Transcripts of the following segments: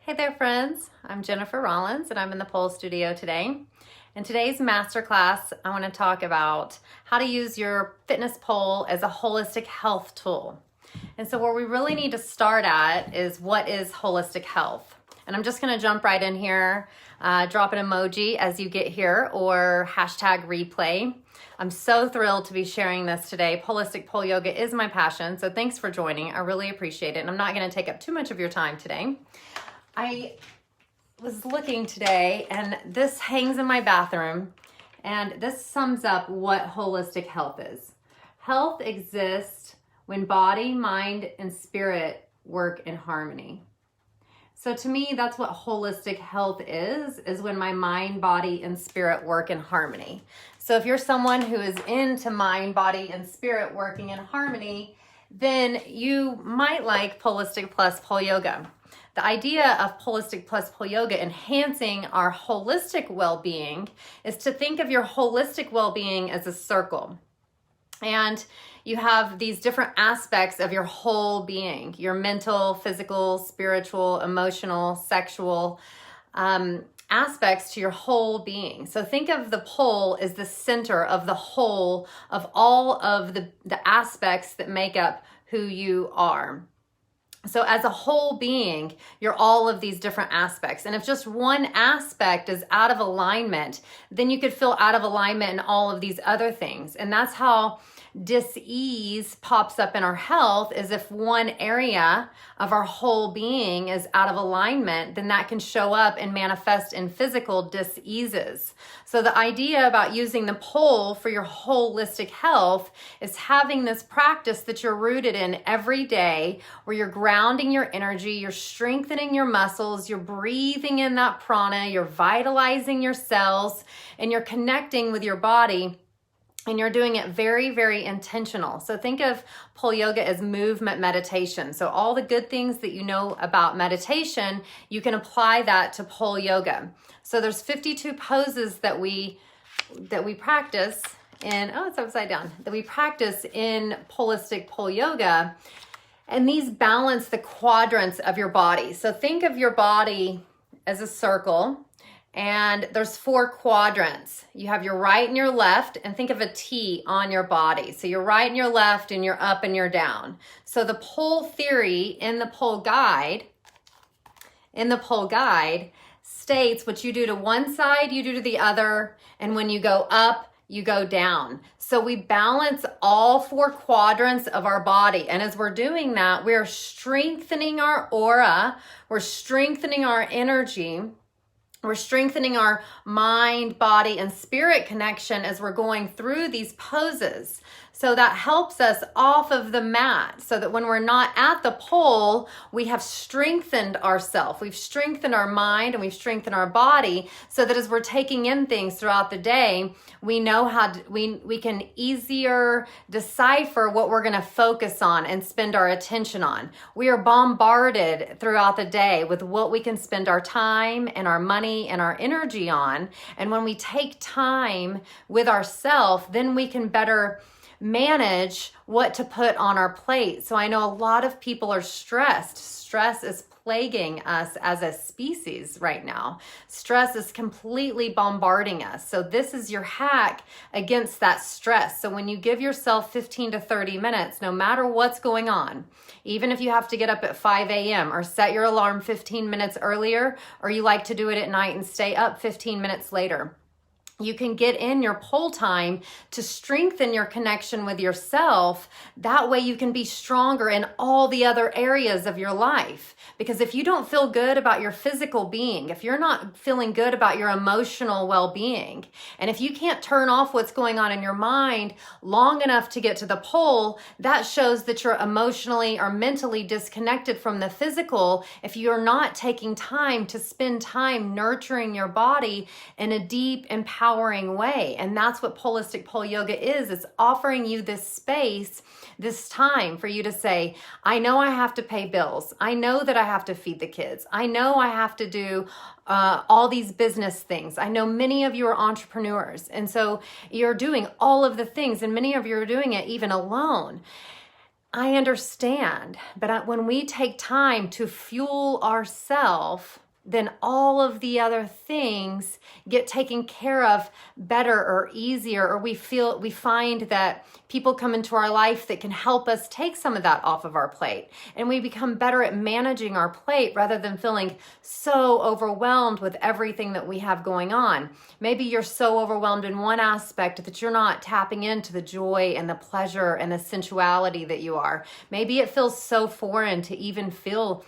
Hey there friends, I'm Jennifer Rollins and I'm in the pole studio today. In today's masterclass, I want to talk about how to use your fitness pole as a holistic health tool. And so where we really need to start at is what is holistic health. And I'm just going to jump right in here, drop an emoji as you get here or hashtag replay. I'm so thrilled to be sharing this today. Polistic Pole Yoga is my passion, so thanks for joining. I really appreciate it. And I'm not going to take up too much of your time today. I was looking today and this hangs in my bathroom and this sums up what holistic health is. Health exists when body, mind, and spirit work in harmony. So to me, that's what holistic health is when my mind, body, and spirit work in harmony. So if you're someone who is into mind, body, and spirit working in harmony, then you might like Polistic Plus Pole Yoga. The idea of Polistic Plus Pole Yoga enhancing our holistic well-being is to think of your holistic well-being as a circle. And you have these different aspects of your whole being, your mental, physical, spiritual, emotional, sexual aspects to your whole being. So think of the pole as the center of the whole of all of the aspects that make up who you are. So as a whole being, you're all of these different aspects. And if just one aspect is out of alignment, then you could feel out of alignment in all of these other things. And that's how dis-ease pops up in our health, is if one area of our whole being is out of alignment, then that can show up and manifest in physical dis-eases. So the idea about using the pole for your holistic health is having this practice that you're rooted in every day, where you're grounding your energy, you're strengthening your muscles, you're breathing in that prana, you're vitalizing your cells, and you're connecting with your body. And you're doing it very, very intentional. So think of pole yoga as movement meditation. So all the good things that you know about meditation, you can apply that to pole yoga. So there's 52 poses that we practice in, oh, it's upside down, that we practice in Polistic Pole Yoga. And these balance the quadrants of your body. So think of your body as a circle. And there's 4 quadrants. You have your right and your left, and think of a T on your body. So you're right and you're left, and you're up and you're down. So the pole theory in the pole guide states what you do to one side, you do to the other, and when you go up, you go down. So we balance all 4 quadrants of our body. And as we're doing that, we're strengthening our aura, we're strengthening our energy, we're strengthening our mind, body, and spirit connection as we're going through these poses. So that helps us off of the mat, so that when we're not at the pole, we have strengthened ourselves. We've strengthened our mind and we've strengthened our body, so that as we're taking in things throughout the day, we know how to, we can easier decipher what we're going to focus on and spend our attention on. We are bombarded throughout the day with what we can spend our time and our money and our energy on. And when we take time with ourselves, then we can better manage what to put on our plate. So I know a lot of people are stressed. Stress is plaguing us as a species right now. Stress is completely bombarding us. So this is your hack against that stress. So when you give yourself 15 to 30 minutes, no matter what's going on, even if you have to get up at 5 a.m. or set your alarm 15 minutes earlier, or you like to do it at night and stay up 15 minutes later, you can get in your pole time to strengthen your connection with yourself. That way you can be stronger in all the other areas of your life. Because if you don't feel good about your physical being, if you're not feeling good about your emotional well-being, and if you can't turn off what's going on in your mind long enough to get to the pole, that shows that you're emotionally or mentally disconnected from the physical. If you're not taking time to spend time nurturing your body in a deep, empowering way. And that's what Polistic Pole Yoga is. It's offering you this space, this time for you to say, I know I have to pay bills. I know that I have to feed the kids. I know I have to do all these business things. I know many of you are entrepreneurs. And so you're doing all of the things, and many of you are doing it even alone. I understand, but when we take time to fuel ourselves, then all of the other things get taken care of better or easier, or we find that people come into our life that can help us take some of that off of our plate. And we become better at managing our plate rather than feeling so overwhelmed with everything that we have going on. Maybe you're so overwhelmed in one aspect that you're not tapping into the joy and the pleasure and the sensuality that you are. Maybe it feels so foreign to even feel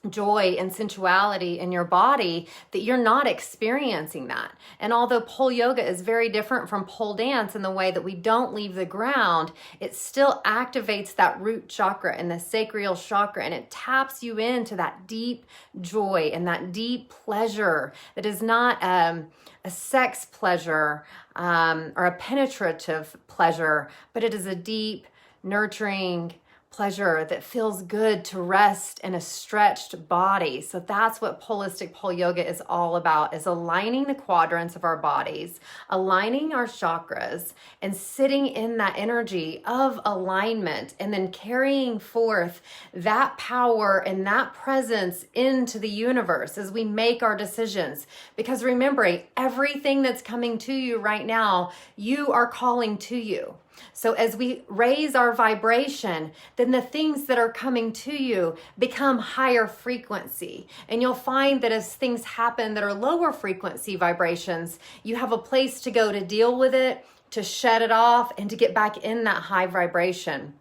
joy and sensuality in your body that you're not experiencing that. And although pole yoga is very different from pole dance in the way that we don't leave the ground, it still activates that root chakra and the sacral chakra, and it taps you into that deep joy and that deep pleasure that is not a sex pleasure or a penetrative pleasure, but it is a deep, nurturing pleasure that feels good to rest in a stretched body. So that's what Polistic Pole Yoga is all about, is aligning the quadrants of our bodies, aligning our chakras, and sitting in that energy of alignment, and then carrying forth that power and that presence into the universe as we make our decisions. Because remember, everything that's coming to you right now, you are calling to you. So as we raise our vibration, then the things that are coming to you become higher frequency. And you'll find that as things happen that are lower frequency vibrations, you have a place to go to deal with it, to shut it off, and to get back in that high vibration.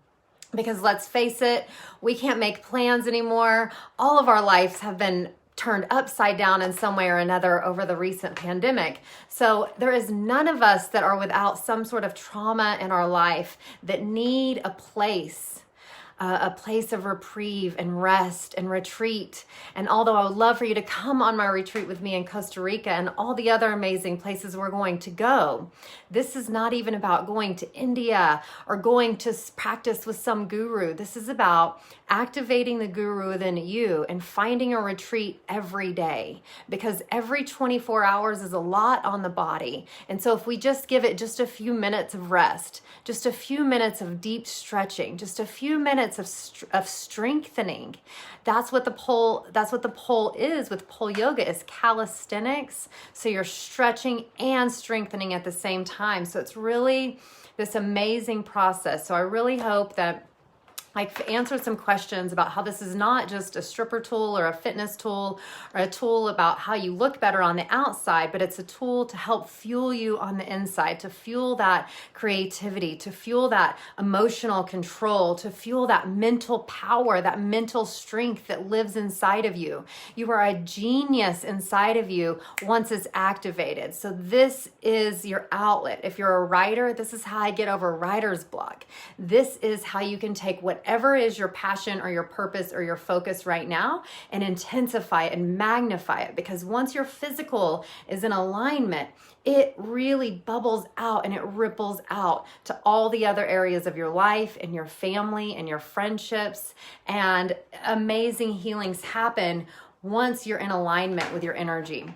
Because let's face it, we can't make plans anymore. All of our lives have been turned upside down in some way or another over the recent pandemic. So there is none of us that are without some sort of trauma in our life that need a place of reprieve and rest and retreat. And although I would love for you to come on my retreat with me in Costa Rica and all the other amazing places we're going to go, this is not even about going to India or going to practice with some guru. This is about activating the guru within you and finding a retreat every day, because every 24 hours is a lot on the body. And so if we just give it just a few minutes of rest, just a few minutes of deep stretching, just a few minutes of strengthening, that's what the pole is with pole yoga, is calisthenics. So you're stretching and strengthening at the same time. So it's really this amazing process. So I really hope that I've answered some questions about how this is not just a stripper tool or a fitness tool or a tool about how you look better on the outside, but it's a tool to help fuel you on the inside, to fuel that creativity, to fuel that emotional control, to fuel that mental power, that mental strength that lives inside of you. You are a genius inside of you once it's activated. So this is your outlet. If you're a writer, this is how I get over writer's block. This is how you can take whatever is your passion or your purpose or your focus right now and intensify it and magnify it. Because once your physical is in alignment, it really bubbles out and it ripples out to all the other areas of your life and your family and your friendships, and amazing healings happen once you're in alignment with your energy.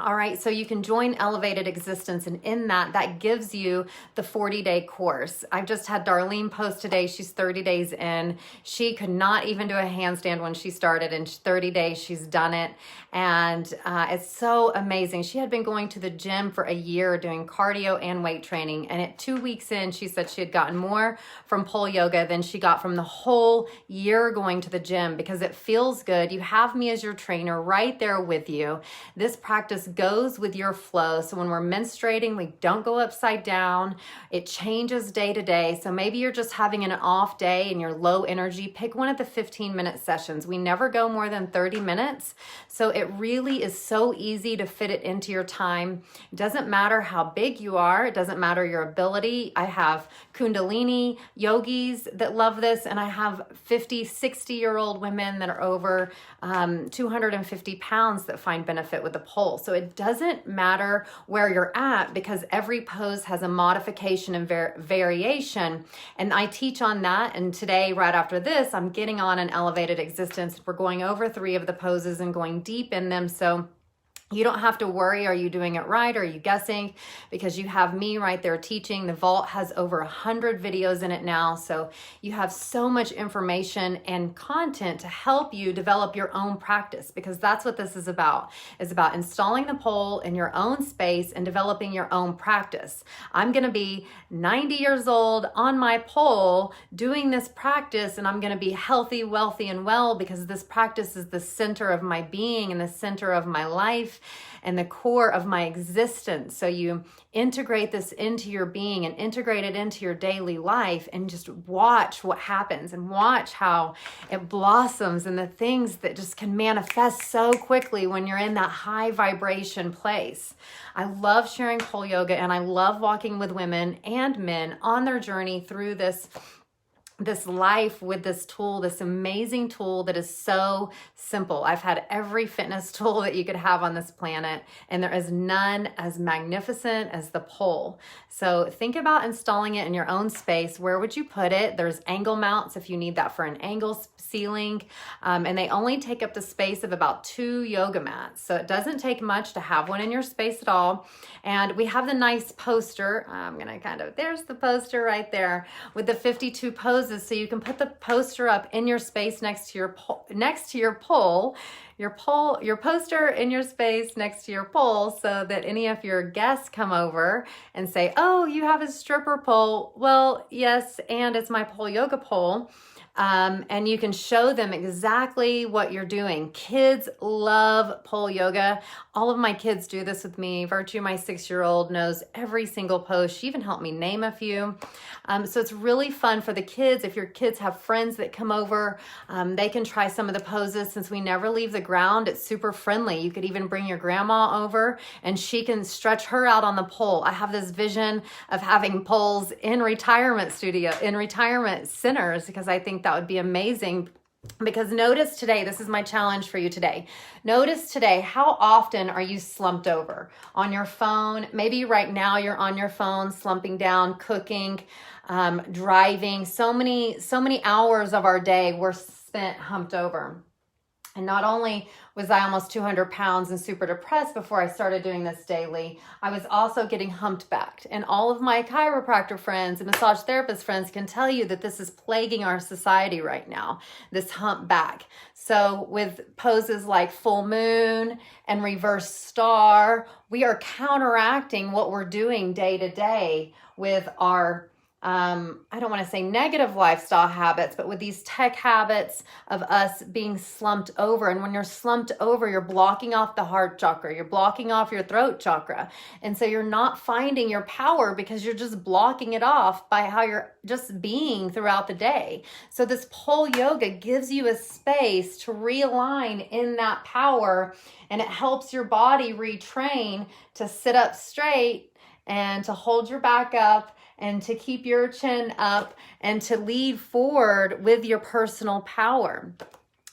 All right, so you can join Elevated Existence, and in that gives you the 40-day course. I've just had Darlene post today. She's 30 days in. She could not even do a handstand when she started. In 30 days, she's done it, and it's so amazing. She had been going to the gym for a year doing cardio and weight training, and at 2 weeks in, she said she had gotten more from pole yoga than she got from the whole year going to the gym, because it feels good. You have me as your trainer right there with you. This practice goes with your flow. So when we're menstruating, we don't go upside down. It changes day to day. So maybe you're just having an off day and you're low energy. Pick one of the 15-minute sessions. We never go more than 30 minutes. So it really is so easy to fit it into your time. It doesn't matter how big you are. It doesn't matter your ability. I have Kundalini yogis that love this, and I have 50, 60-year-old women that are over 250 pounds that find benefit with the pole. So it doesn't matter where you're at, because every pose has a modification and variation. And I teach on that. And today, right after this, I'm getting on an Elevated Existence. We're going over 3 of the poses and going deep in them. So You don't have to worry, are you doing it right? Are you guessing? Because you have me right there teaching. The vault has over 100 videos in it now. So you have so much information and content to help you develop your own practice, because that's what this is about. It's about installing the pole in your own space and developing your own practice. I'm going to be 90 years old on my pole doing this practice, and I'm going to be healthy, wealthy, and well, because this practice is the center of my being and the center of my life and the core of my existence. So you integrate this into your being and integrate it into your daily life, and just watch what happens and watch how it blossoms, and the things that just can manifest so quickly when you're in that high vibration place. I love sharing pole yoga, and I love walking with women and men on their journey through this life with this tool, this amazing tool that is so simple. I've had every fitness tool that you could have on this planet, and there is none as magnificent as the pole. So think about installing it in your own space. Where would you put it? There's angle mounts if you need that for an angle ceiling, and they only take up the space of about 2 yoga mats. So it doesn't take much to have one in your space at all. And we have the nice poster. I'm gonna there's the poster right there with the 52 poses. So you can put the poster up in your space next to your pole, your poster in your space next to your pole, so that any of your guests come over and say, oh, you have a stripper pole. Well, yes, and it's my pole yoga pole. And you can show them exactly what you're doing. Kids love pole yoga. All of my kids do this with me. Virtue, my 6-year-old, knows every single pose. She even helped me name a few. So it's really fun for the kids. If your kids have friends that come over, they can try some of the poses. Since we never leave the ground, it's super friendly. You could even bring your grandma over, and she can stretch her out on the pole. I have this vision of having poles in retirement centers, because I think that would be amazing. Because notice today, this is my challenge for you today. Notice today, how often are you slumped over on your phone? Maybe right now you're on your phone, slumping down, cooking, driving. So many hours of our day were spent humped over. And not only was I almost 200 pounds and super depressed before I started doing this daily, I was also getting humped back. And all of my chiropractor friends and massage therapist friends can tell you that this is plaguing our society right now, this hump back. So with poses like full moon and reverse star, we are counteracting what we're doing day to day with our I don't want to say negative lifestyle habits, but with these tech habits of us being slumped over. And when you're slumped over, you're blocking off the heart chakra, you're blocking off your throat chakra. And so you're not finding your power, because you're just blocking it off by how you're just being throughout the day. So this pole yoga gives you a space to realign in that power, and it helps your body retrain to sit up straight and to hold your back up and to keep your chin up and to lead forward with your personal power.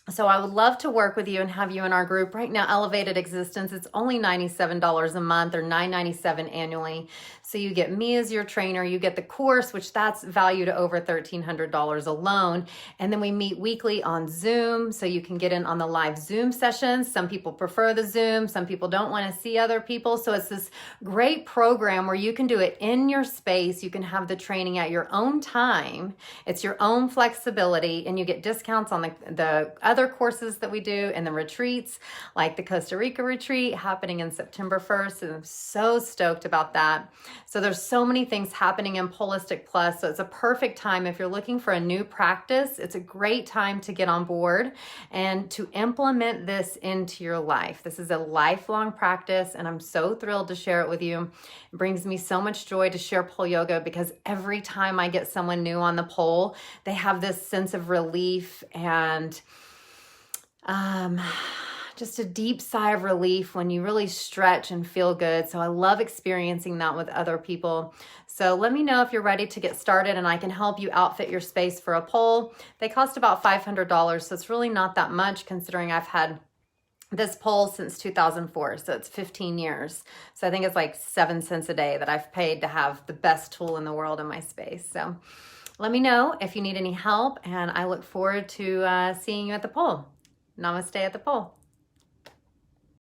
So I would love to work with you and have you in our group. Right now, Elevated Existence, it's only $97 a month or $997 annually. So you get me as your trainer, you get the course, which that's valued at over $1,300 alone. And then we meet weekly on Zoom, so you can get in on the live Zoom sessions. Some people prefer the Zoom, some people don't want to see other people. So it's this great program where you can do it in your space. You can have the training at your own time. It's your own flexibility, and you get discounts on the other courses that we do and the retreats, like the Costa Rica retreat happening in September 1st. And I'm so stoked about that. So there's so many things happening in Polistic Plus. So it's a perfect time if you're looking for a new practice. It's a great time to get on board and to implement this into your life. This is a lifelong practice, and I'm so thrilled to share it with you. It brings me so much joy to share pole yoga, because every time I get someone new on the pole, they have this sense of relief and just a deep sigh of relief when you really stretch and feel good. So I love experiencing that with other people. So let me know if you're ready to get started, and I can help you outfit your space for a pole. They cost about $500, so it's really not that much, considering I've had this pole since 2004, so it's 15 years. So I think it's like 7 cents a day that I've paid to have the best tool in the world in my space. So let me know if you need any help, and I look forward to seeing you at the pole. Namaste at the pole.